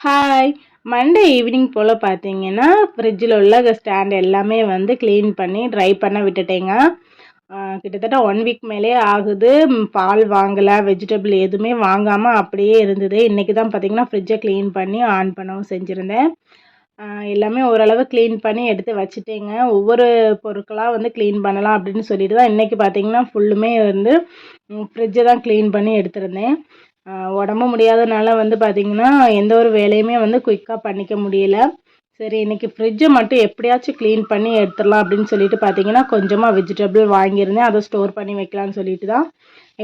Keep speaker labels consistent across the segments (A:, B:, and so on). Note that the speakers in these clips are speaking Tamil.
A: ஹாய்! மண்டே ஈவினிங் போல் பார்த்தீங்கன்னா, ஃப்ரிட்ஜில் உள்ள ஸ்டாண்ட் எல்லாமே வந்து க்ளீன் பண்ணி ட்ரை பண்ண விட்டுட்டேங்க. கிட்டத்தட்ட 1 வீக் மேலேயே ஆகுது. பால் வாங்கல, வெஜிடபிள் எதுவுமே வாங்காம அப்படியே இருந்தது. இன்றைக்கி தான் பார்த்தீங்கன்னா, ஃப்ரிட்ஜை க்ளீன் பண்ணி ஆன் பண்ணவும் செஞ்சுருந்தேன். எல்லாமே ஓரளவு க்ளீன் பண்ணி எடுத்து வச்சுட்டேங்க. ஒவ்வொரு பொருட்களா வந்து க்ளீன் பண்ணலாம் அப்படின்னு சொல்லிட்டு தான் இன்றைக்கி பார்த்தீங்கன்னா, ஃபுல்லுமே வந்து ஃப்ரிட்ஜை தான் க்ளீன் பண்ணி எடுத்திருந்தேன். உடம்பு முடியாதனால வந்து பார்த்திங்கன்னா எந்த ஒரு வேலையுமே வந்து குயிக்காக பண்ணிக்க முடியல. சரி இன்றைக்கி ஃப்ரிட்ஜை மட்டும் எப்படியாச்சும் க்ளீன் பண்ணி எடுத்துடலாம் அப்படின்னு சொல்லிட்டு பார்த்தீங்கன்னா, கொஞ்சமாக வெஜிடபிள் வாங்கியிருந்தேன். அதை ஸ்டோர் பண்ணி வைக்கலான்னு சொல்லிட்டு தான்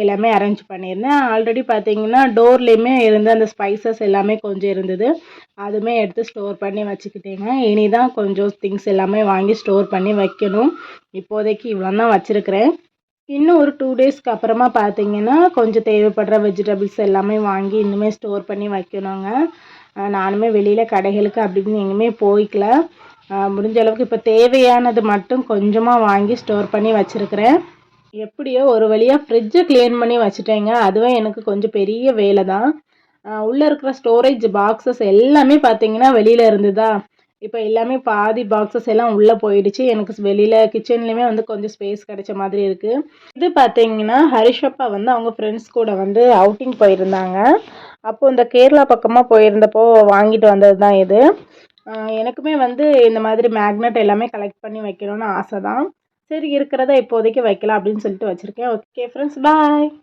A: எல்லாமே அரேஞ்ச் பண்ணியிருந்தேன். ஆல்ரெடி பார்த்தீங்கன்னா டோர்லேயுமே இருந்த அந்த ஸ்பைசஸ் எல்லாமே கொஞ்சம் இருந்தது. அதுவுமே எடுத்து ஸ்டோர் பண்ணி வச்சுக்கிட்டேங்க. இனி தான் கொஞ்சம் திங்ஸ் எல்லாமே வாங்கி ஸ்டோர் பண்ணி வைக்கணும். இப்போதைக்கு இவ்வளோ தான் வச்சுருக்கிறேன். இன்னும் ஒரு 2 டேஸ்க்கு அப்புறமா பார்த்தீங்கன்னா, கொஞ்சம் தேவைப்படுற வெஜிடபிள்ஸ் எல்லாமே வாங்கி இன்னுமே ஸ்டோர் பண்ணி வைக்கணுங்க. நானுமே வெளியில கடைகளுக்கு அப்படி இப்படின்னு எங்கேயுமே போய்க்கல. முடிஞ்ச அளவுக்கு இப்போ தேவையானது மட்டும் கொஞ்சமாக வாங்கி ஸ்டோர் பண்ணி வச்சுருக்கிறேன். எப்படியோ ஒரு வழியாக ஃப்ரிட்ஜை க்ளீன் பண்ணி வச்சுட்டேங்க. அதுவே எனக்கு கொஞ்சம் பெரிய வேலை தான். உள்ளே இருக்கிற ஸ்டோரேஜ் பாக்ஸஸ் எல்லாமே பார்த்தீங்கன்னா வெளியில் இருந்ததா, இப்போ எல்லாமே பாதி பாக்ஸஸ் எல்லாம் உள்ளே போயிடுச்சு. எனக்கு வெளியில் கிச்சன்லேயுமே வந்து கொஞ்சம் ஸ்பேஸ் கிடைச்ச மாதிரி இருக்குது. இது பார்த்தீங்கன்னா ஹரிஷப்பா வந்து அவங்க ஃப்ரெண்ட்ஸ் கூட வந்து அவுட்டிங் போயிருந்தாங்க. அப்போது இந்த கேரளா பக்கமாக போயிருந்தப்போ வாங்கிட்டு வந்தது தான் இது. எனக்குமே வந்து இந்த மாதிரி மேக்னெட் எல்லாமே கலெக்ட் பண்ணி வைக்கணும்னு ஆசை தான். சரி இருக்கிறத இப்போதைக்கு வைக்கலாம் அப்படின்னு சொல்லிட்டு வச்சுருக்கேன். ஓகே ஃப்ரெண்ட்ஸ், பாய்.